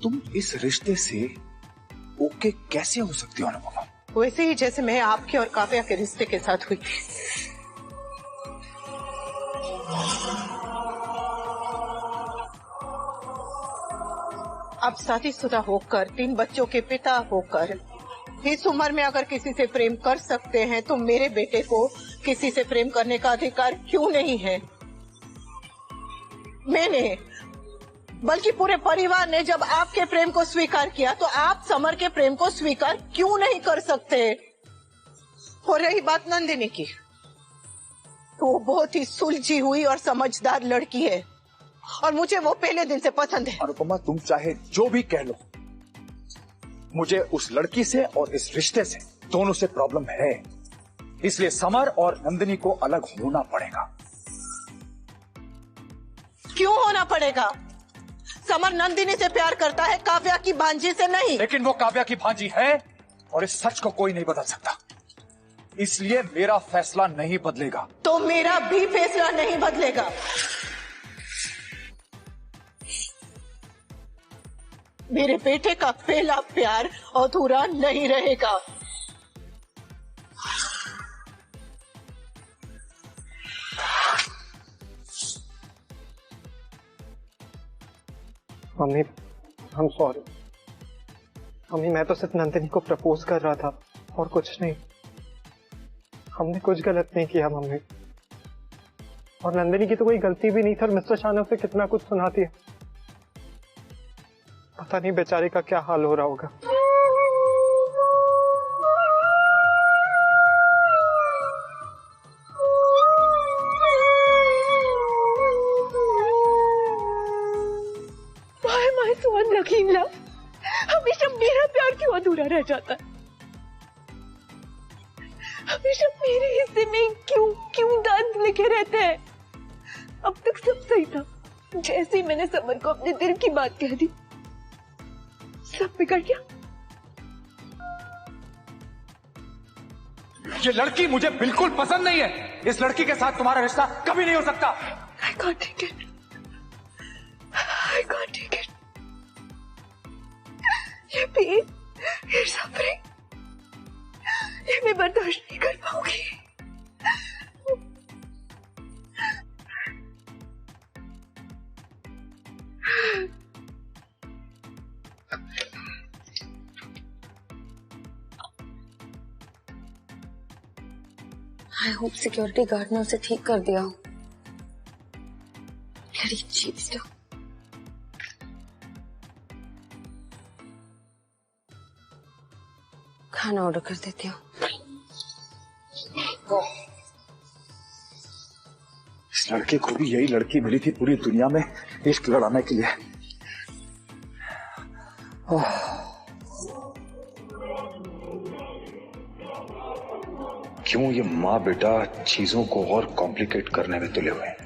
तुम इस रिश्ते से ओके कैसे हो सकती हो अनुपमा? वैसे ही जैसे मैं आपके और काव्या के रिश्ते के साथ हुई थी। अब शादीशुदा होकर 3 बच्चों के पिता होकर इस उम्र में अगर किसी से प्रेम कर सकते हैं तो मेरे बेटे को किसी से प्रेम करने का अधिकार क्यों नहीं है? मैंने बल्कि पूरे परिवार ने जब आपके प्रेम को स्वीकार किया तो आप समर के प्रेम को स्वीकार क्यों नहीं कर सकते? और रही बात नंदिनी की, तो वो बहुत ही सुलझी हुई और समझदार लड़की है और मुझे वो पहले दिन से पसंद है। अनुपमा, तुम चाहे जो भी कह लो, मुझे उस लड़की से और इस रिश्ते से दोनों से प्रॉब्लम है। इसलिए समर और नंदिनी को अलग होना पड़ेगा। क्यों होना पड़ेगा? समर नंदिनी से प्यार करता है, काव्या की भांजी से नहीं। लेकिन वो काव्या की भांजी है और इस सच को कोई नहीं बदल सकता। इसलिए मेरा फैसला नहीं बदलेगा। तो मेरा भी फैसला नहीं बदलेगा। मेरे बेटे का पहला प्यार अधूरा नहीं रहेगा। Mummy, I'm sorry। मम्मी, मैं तो सिर्फ नंदिनी को प्रपोज कर रहा था और कुछ नहीं। हमने कुछ गलत नहीं किया मम्मी। और नंदिनी की तो कोई गलती भी नहीं थी और मिस्टर शाह ने उसे कितना कुछ सुनाती है। पता नहीं बेचारे का क्या हाल हो रहा होगा। हमेशा मेरा प्यार क्यों अधूरा रह जाता है? हमेशा मेरे हिस्से में क्यों दर्द लिखे रहते हैं? अब तक सब सही था। जैसे ही मैंने समर को अपने दिल की बात कह दी, सब बिगड़ गया। ये लड़की मुझे बिल्कुल पसंद नहीं है। इस लड़की के साथ तुम्हारा रिश्ता कभी नहीं हो सकता। I can't take it। I can't take it। ये पेन, ये सफरिंग, ये मैं बर्दाश्त नहीं कर पाऊंगी। आई होप सिक्योरिटी गार्ड ने उसे ठीक कर दिया हो। Bloody cheapskate। खाना ऑर्डर कर देती हूँ। इस लड़के को भी यही लड़की मिली थी पूरी दुनिया में इश्क लड़ाने के लिए। क्यों ये माँ बेटा चीजों को और कॉम्प्लिकेट करने में तुले हुए हैं?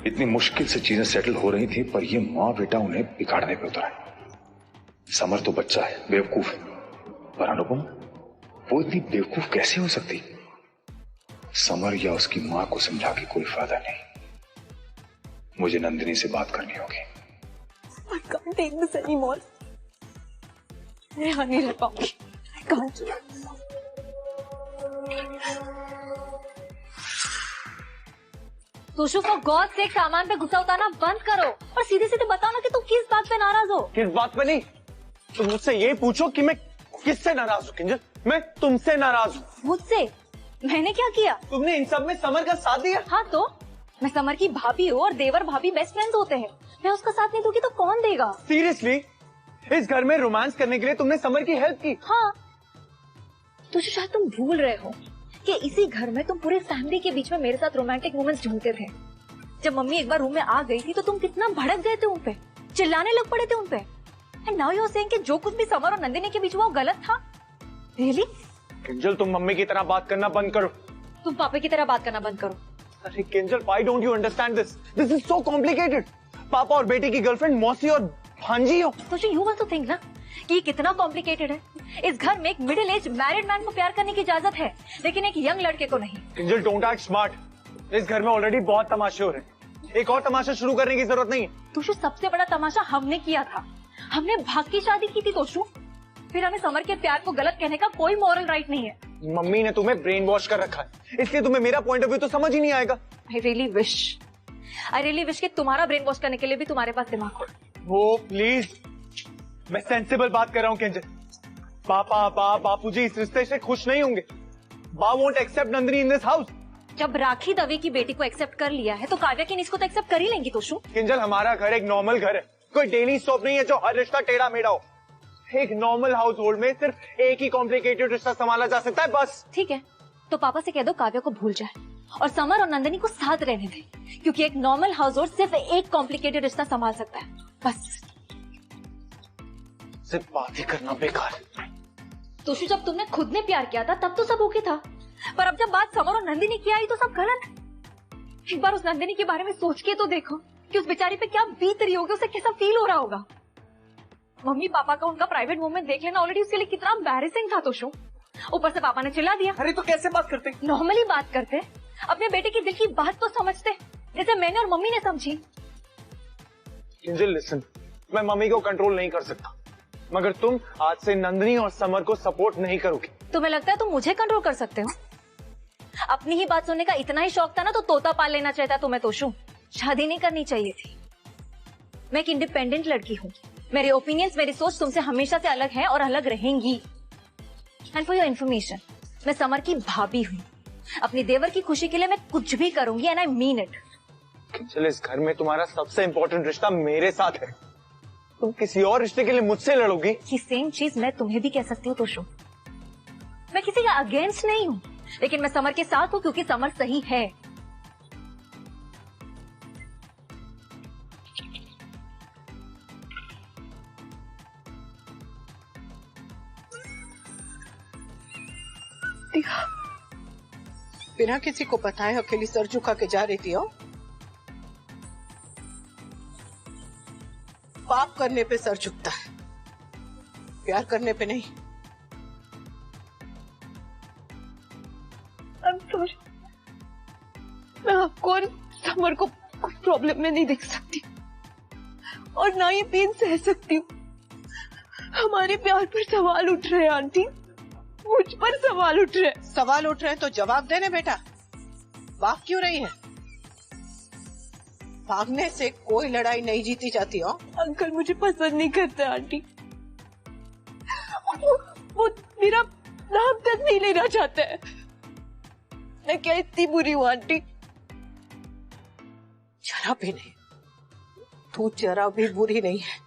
इतनी मुश्किल से चीजें सेटल हो रही थी पर ये माँ बेटा उन्हें बिगाड़ने पे उतरा है। समर तो बच्चा है, बेवकूफ है, पर अनुपम वो इतनी बेवकूफ कैसे हो सकती? समर या उसकी माँ को समझा के कोई फायदा नहीं। मुझे नंदिनी से बात करनी होगी। I can't take this anymore। मैं यहाँ नहीं रह पाऊंगी। I can't। Toshu for God sake सामान पे गुस्सा उतारना बंद करो और सीधे सीधे बताओ ना कि तुम किस बात पे नाराज हो। किस बात पे नहीं, तुम मुझसे ये पूछो कि मैं किससे नाराज हूँ। किंजल, मैं तुमसे नाराज हूँ। मुझसे? मैंने क्या किया? तुमने इन सब में समर का साथ दिया। हाँ तो मैं समर की भाभी हूँ और देवर भाभी बेस्ट फ्रेंड्स होते हैं। मैं उसका साथ नहीं दूंगी तो कौन देगा? सीरियसली, इस घर में रोमांस करने के लिए तुमने समर की हेल्प की? हाँ तो शायद तुम भूल रहे हो कि इसी घर में तुम पूरे फैमिली के बीच में मेरे साथ रोमांटिक मोमेंट्स ढूंढते थे। जब मम्मी एक बार रूम में आ गई थी तो तुम कितना भड़क गए थे उन पे, चिल्लाने लग पड़े थे उन पे। And now you are saying कि जो कुछ भी समर और नंदिनी के बीच हुआ वो गलत था। रियली? किंजल, तुम मम्मी की तरह बात करना बंद करो। तुम पापा की तरह बात करना बंद करो। अरे Kinjal, why don't you understand this? This is so complicated. पापा और बेटी की गर्लफ्रेंड मौसी और भांजी हो। तो यू आल्सो थिंक ना कि ये कितना कॉम्प्लिकेटेड है। इस घर में एक मिडिल एज मैरिड मैन को प्यार करने की इजाजत है लेकिन एक यंग लड़के को नहीं। Kinjal, don't act smart. इस घर में ऑलरेडी बहुत तमाशे हो रहे हैं, एक और तमाशा शुरू करने की जरूरत नहीं है। तो सबसे बड़ा तमाशा हमने किया था हमने भाग की शादी की थी तोशु, फिर हमें समर के प्यार को गलत कहने का कोई मॉरल राइट नहीं है। मम्मी ने तुम्हें ब्रेन वॉश कर रखा है, इसलिए तुम्हें मेरा पॉइंट ऑफ व्यू तो समझ ही नहीं आएगा। आई रियली विश कि तुम्हारा ब्रेन वॉश करने के लिए भी तुम्हारे पास दिमाग हो। वो प्लीज, मैं सेंसिबल बात कर रहा हूँ किंजल। बापूजी इस रिश्ते से खुश नहीं होंगे। Baa won't accept Nandini in this house. जब राखी दवे की बेटी को एक्सेप्ट कर लिया है तो काव्या की इसको तो एक्सेप्ट कर ही लेंगी तोशु। किंजल, हमारा घर एक नॉर्मल घर है, कोई डेली स्टॉप नहीं है जो हर रिश्ता टेढ़ा मेढ़ा हो। एक नॉर्मल हाउस होल्ड में सिर्फ एक ही कॉम्प्लिकेटेड रिश्ता संभाला जा सकता है, बस। ठीक है, तो पापा से कह दो काव्या को भूल जाए और समर और नंदिनी को साथ रहने दे, क्योंकि एक नॉर्मल हाउस होल्ड सिर्फ एक कॉम्प्लिकेटेड रिश्ता संभाल सकता है, बस। सिर्फ बात ही करना बेकार। तोशु, जब तुमने खुद ने प्यार किया था तब तो सब ओके था, पर अब जब बात समर और नंदिनी की आई तो सब गलत। एक बार उस नंदिनी के बारे में सोच के तो देखो कि उस बेचारी पे क्या बीत रही होगी, उसे कैसा फील हो रहा होगा। मम्मी पापा का उनका प्राइवेट मोमेंट देख लेना ऑलरेडी उसके लिए कितना एम्बैरेसिंग था तोशु। ऊपर से पापा ने चिल्ला दिया। अरे तो कैसे बात करते? नॉर्मली बात करते, अपने बेटे की दिल की बात तो समझते, जैसे मैंने और मम्मी ने समझी। किंजल लिसन, मैं मम्मी को कंट्रोल नहीं कर सकता, मगर तुम आज से नंदिनी और समर को सपोर्ट नहीं करोगी। तुम्हें लगता है तुम मुझे कंट्रोल कर सकते हो? अपनी ही बात सुनने का इतना ही शौक था ना तो तोता पाल लेना चाहिए था तुम्हें तोशु। शादी नहीं करनी चाहिए थी। मैं एक इंडिपेंडेंट लड़की हूँ, मेरे ओपिनियंस, मेरी सोच तुमसे हमेशा से अलग है और अलग रहेंगी। एंड फॉर योर इन्फॉर्मेशन, मैं समर की भाभी हूँ। अपनी देवर की खुशी के लिए मैं कुछ भी करूंगी and I mean it. Kinjal, इस घर में तुम्हारा सबसे इम्पोर्टेंट रिश्ता मेरे साथ है। तुम किसी और रिश्ते के लिए मुझसे लड़ोगी? ये सेम चीज मैं तुम्हें भी कह सकती हूँ तोशु। मैं किसी का अगेंस्ट नहीं हूँ, लेकिन मैं समर के साथ हूँ क्योंकि समर सही है। बिना किसी को बताए अकेली सर झुका के जा रही थी हो? पाप करने पे सर झुकता है, प्यार करने पे नहीं। I'm sorry. मैं आपको और समर को कोई प्रॉब्लम में नहीं देख सकती और ना ये पेन सह सकती हूँ। हमारे प्यार पर सवाल उठ रहे हैं आंटी, मुझ पर सवाल उठ रहे हैं। सवाल उठ रहे हैं तो जवाब देने बेटा। भाग क्यों रही है? भागने से कोई लड़ाई नहीं जीती जाती हो। अंकल मुझे पसंद नहीं करते आंटी, वो मेरा नाम तक नहीं लेना चाहते हैं। मैं क्या इतनी बुरी हूँ आंटी? जरा भी नहीं, तू जरा भी बुरी नहीं है।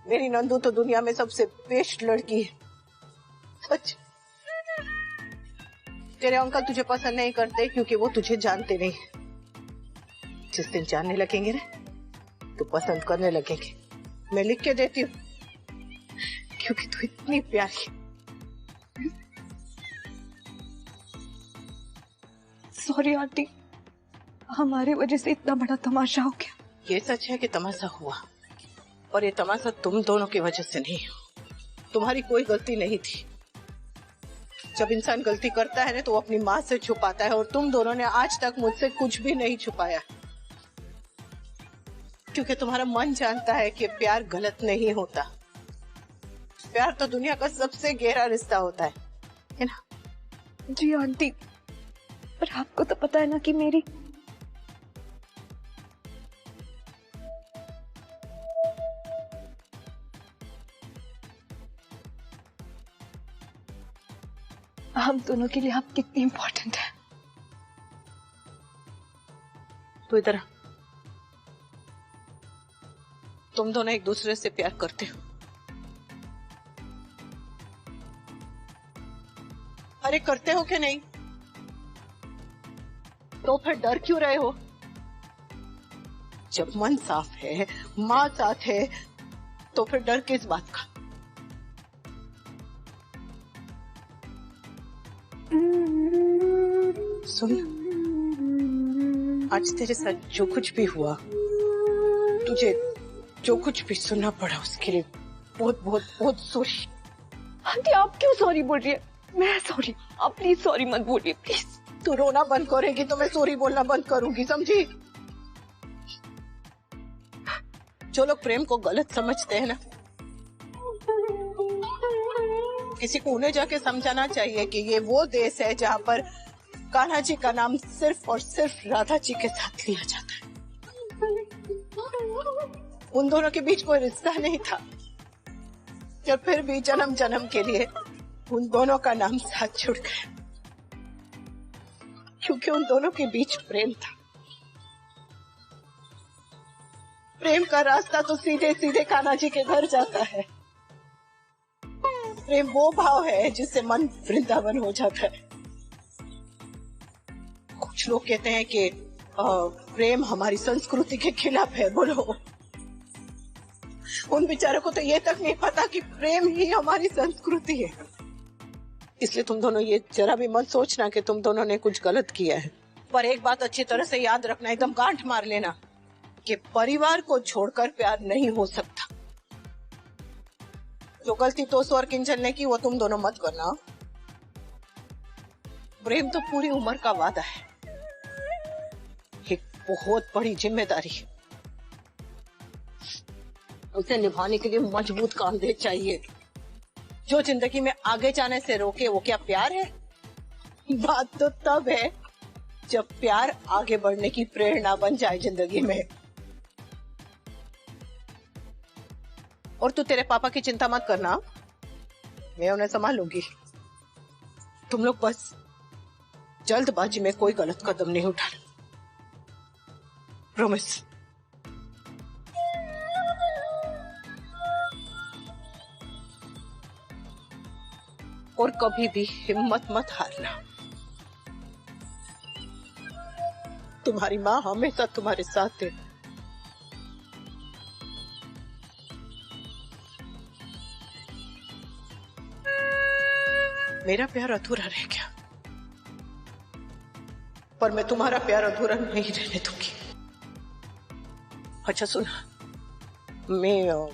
मेरी नंदू तो दुनिया में सबसे बेस्ट लड़की है, सच। तेरे अंकल तुझे पसंद नहीं करते क्योंकि वो तुझे जानते नहीं। जिस दिन जानने लगेंगे ना तो पसंद करने लगेंगे। मैं लिख के देती हूँ, क्योंकि तू इतनी प्यारी। सॉरी आंटी, हमारे वजह से इतना बड़ा तमाशा हो गया। ये सच है कि तमाशा हुआ, और ये तमाशा तुम दोनों की वजह से नहीं हो। तुम्हारी कोई गलती नहीं थी। जब इंसान गलती करता है ना तो वो अपनी माँ से छुपाता है, और तुम दोनों ने आज तक मुझसे कुछ भी नहीं छुपाया, क्योंकि तुम्हारा मन जानता है कि प्यार गलत नहीं होता। प्यार तो दुनिया का सबसे गहरा रिश्ता होता है ना? जी आंटी, पर आपको तो पता है ना कि मेरी हम दोनों के लिए आप कितनी इम्पोर्टेंट है। तो इधर तुम दोनों एक दूसरे से प्यार करते हो। अरे करते हो कि नहीं? तो फिर डर क्यों रहे हो? जब मन साफ है, माँ साथ है, तो फिर डर किस बात का? सुन, आज तेरे साथ जो कुछ भी हुआ, तुझे जो कुछ भी सुनना पड़ा, उसके लिए बहुत बहुत बहुत सॉरी। आंटी आप क्यों सॉरी बोल रही है? मैं सॉरी, आप प्लीज सॉरी मत बोलिए प्लीज। तू रोना बंद करेगी तो मैं सॉरी बोलना बंद करूंगी, समझी? जो लोग प्रेम को गलत समझते हैं ना, किसी को उन्हें जाके समझाना चाहिए कि ये वो देश है जहाँ पर कान्हा जी का नाम सिर्फ और सिर्फ राधा जी के साथ लिया जाता है। उन दोनों के बीच कोई रिश्ता नहीं था, और फिर भी जन्म जन्म के लिए उन दोनों का नाम साथ जुड़ गया, क्योंकि उन दोनों के बीच प्रेम था। प्रेम का रास्ता तो सीधे सीधे कान्हा जी के घर जाता है। प्रेम वो भाव है जिससे मन वृंदावन हो जाता है। कुछ लोग कहते हैं कि प्रेम हमारी संस्कृति के खिलाफ है। बोलो, उन बेचारों को तो ये तक नहीं पता कि प्रेम ही हमारी संस्कृति है। इसलिए तुम दोनों ये जरा भी मत सोचना कि तुम दोनों ने कुछ गलत किया है। पर एक बात अच्छी तरह से याद रखना, एकदम गांठ मार लेना कि परिवार को छोड़कर प्यार नहीं हो सकता। जो गलती तो और किंचन ने की वो तुम दोनों मत करना। प्रेम तो पूरी उम्र का वादा है, एक बहुत बड़ी जिम्मेदारी है। उसे निभाने के लिए मजबूत कांधे चाहिए। जो जिंदगी में आगे जाने से रोके वो क्या प्यार है? बात तो तब है जब प्यार आगे बढ़ने की प्रेरणा बन जाए जिंदगी में। और तू तेरे पापा की चिंता मत करना, मैं उन्हें संभाल लूंगी। तुम लोग बस जल्दबाजी में कोई गलत कदम नहीं उठाना, प्रॉमिस। और कभी भी हिम्मत मत हारना। तुम्हारी माँ हमेशा तुम्हारे साथ है। मेरा प्यार अधूरा रह गया, पर मैं तुम्हारा प्यार अधूरा नहीं रहने दूंगी। अच्छा सुन, मैं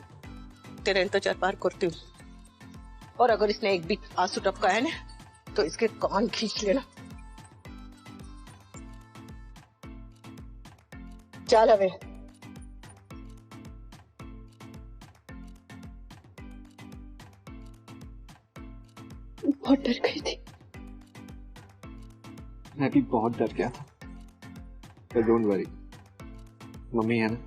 तेरा इंतजार पार करती हूँ, और अगर इसने एक भी आंसू टपका है ना तो इसके कान खींच लेना। चल अबे। बहुत डर गई थी। मैं भी बहुत डर गया था। पर डोंट वरी, मम्मी है ना।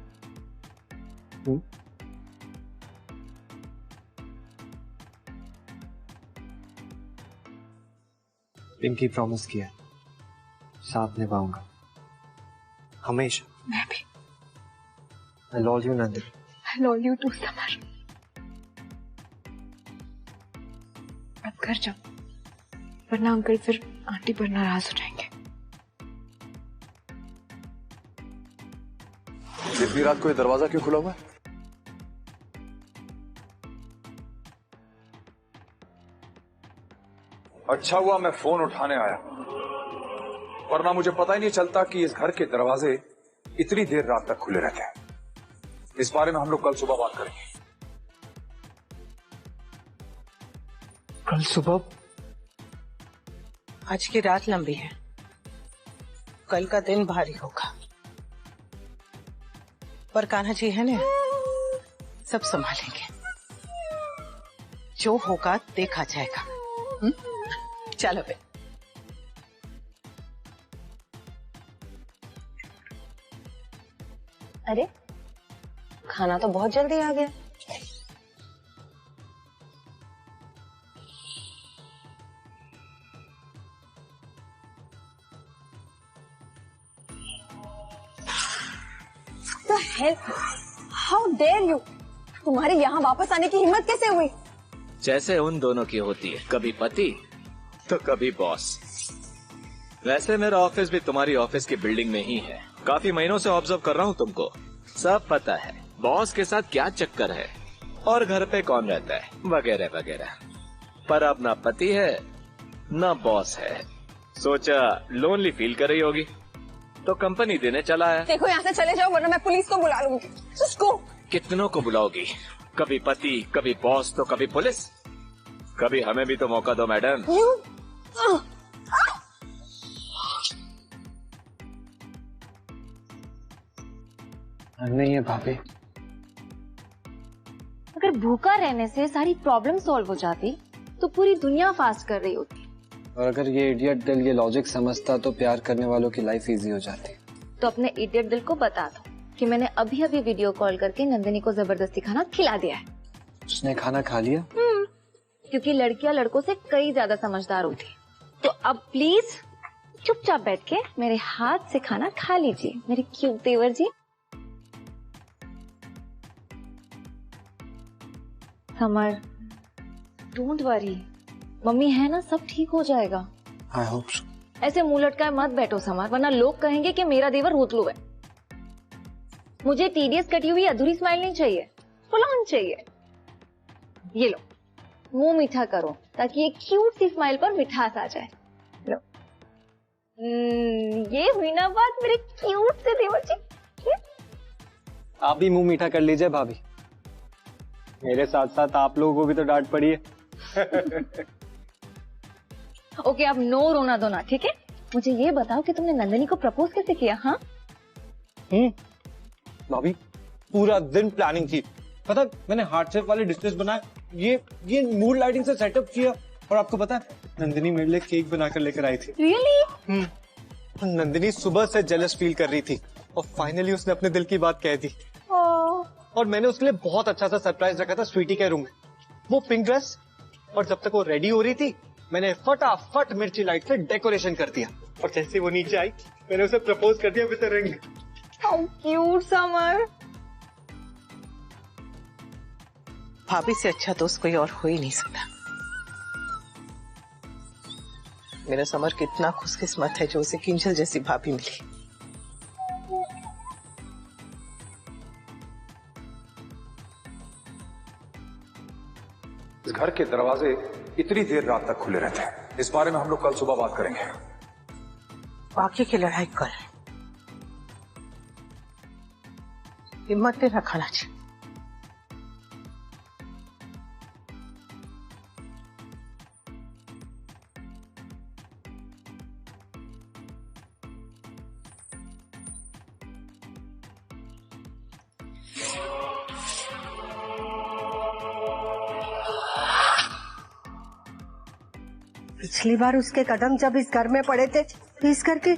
पिंकी प्रॉमिस किया, साथ निभाऊंगा हमेशा। मैं भी। I love you, Nandini. I love you too, summer. अब घर जाओ, वरना अंकल फिर आंटी पर नाराज हो जाएंगे। इतनी रात को ये दरवाजा क्यों खुला हुआ है? अच्छा हुआ मैं फोन उठाने आया, वरना मुझे पता ही नहीं चलता कि इस घर के दरवाजे इतनी देर रात तक खुले रहते हैं। इस बारे में हम लोग कल सुबह बात करेंगे। कल सुबह? आज की रात लंबी है, कल का दिन भारी होगा, पर कान्हा जी है ना, सब संभालेंगे। जो होगा देखा जाएगा। चलो बे। अरे खाना तो बहुत जल्दी आ गया। How dare you! तुम्हारी यहाँ वापस आने की हिम्मत कैसे हुई? जैसे उन दोनों की होती है, कभी पति तो कभी बॉस। वैसे मेरा ऑफिस भी तुम्हारी ऑफिस की बिल्डिंग में ही है। काफी महीनों से ऑब्जर्व कर रहा हूँ तुमको। सब पता है बॉस के साथ क्या चक्कर है और घर पे कौन रहता है वगैरह वगैरह। पर अब ना पति है ना बॉस है। सोचा लोनली फील कर रही होगी तो कंपनी देने चला है। देखो यहाँ से चले जाओ वरना मैं पुलिस को बुला लूंगी। उसको कितनों को बुलाओगी? कभी पति, कभी बॉस तो कभी पुलिस। कभी हमें भी तो मौका दो मैडम। नहीं है भाभी, अगर भूखा रहने से सारी प्रॉब्लम सॉल्व हो जाती तो पूरी दुनिया फास्ट कर रही होती। और अगर ये इडियट दिल ये लॉजिक समझता तो प्यार करने वालों की लाइफ इजी हो जाती। तो अपने इडियट दिल को बता दो कि मैंने अभी अभी वीडियो कॉल करके नंदिनी को जबरदस्ती खाना खिला दिया है। उसने खाना खा लिया? क्योंकि लड़कियां लड़कों से कई ज्यादा समझदार होती है। तो अब प्लीज चुपचाप बैठ के मेरे हाथ से खाना खा लीजिए मेरे क्यूट देवर जी। समर डोंट वरी, मम्मी है ना, सब ठीक हो जाएगा। I hope so. ऐसे मुंह लटकाए मत बैठो समर, वरना लोग कहेंगे कि मेरा देवर रोतलू है। मुझे टीडीएस कटी हुई अधूरी स्माइल नहीं चाहिए, फुल ऑन चाहिए। ये लो, मुंह मीठा करो ताकि एक क्यूट सी स्माइल पर मिठास आ जाए। लो, ये हुई ना बात मेरे क्यूट से देवर जी। आप भी मुंह मीठा कर लीजिए भाभी, मेरे साथ साथ आप लोगों को भी तो डांट पड़ी है। ओके, अब नो रोना दो ना, ठीक है? मुझे ये बताओ कि तुमने नंदिनी को प्रपोज कैसे किया? हाँ भाभी पूरा दिन प्लानिंग थी, पता मैंने हार्ट शेप वाले डिशेस बनाए, ये मूड लाइटिंग से सेटअप किया, और आपको पता है नंदिनी मेरे लिए केक बनाकर लेकर आई थी। रियली? नंदिनी सुबह से जेलस फील कर रही थी और फाइनली उसने अपने दिल की बात कह दी। और मैंने उसके लिए बहुत अच्छा सा सरप्राइज रखा था स्वीटी के रूम में, वो पिंक ड्रेस, और जब तक वो रेडी हो रही थी मैंने फटाफट मिर्ची लाइट से डेकोरेशन कर दिया, और जैसे वो नीचे आई मैंने उसे प्रपोज कर दिया with ring. How cute summer. भाभी से अच्छा दोस्त कोई और हो ही नहीं सकता। मेरा समर कितना खुशकिस्मत है जो उसे किंजल जैसी भाभी मिली। इस घर के दरवाजे इतनी देर रात तक खुले रहते हैं, इस बारे में हम लोग कल सुबह बात करेंगे। बाकी की लड़ाई कल, हिम्मत नहीं रखना चाहिए। पिछली बार उसके कदम जब इस घर में पड़े थे तो इस घर की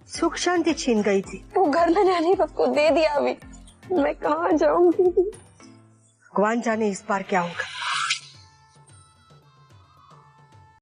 सुख शांति छीन गई थी। वो घर मैंने अनीफ को दे दिया, अभी मैं कहाँ जाऊंगी? भगवान जाने इस बार क्या होगा।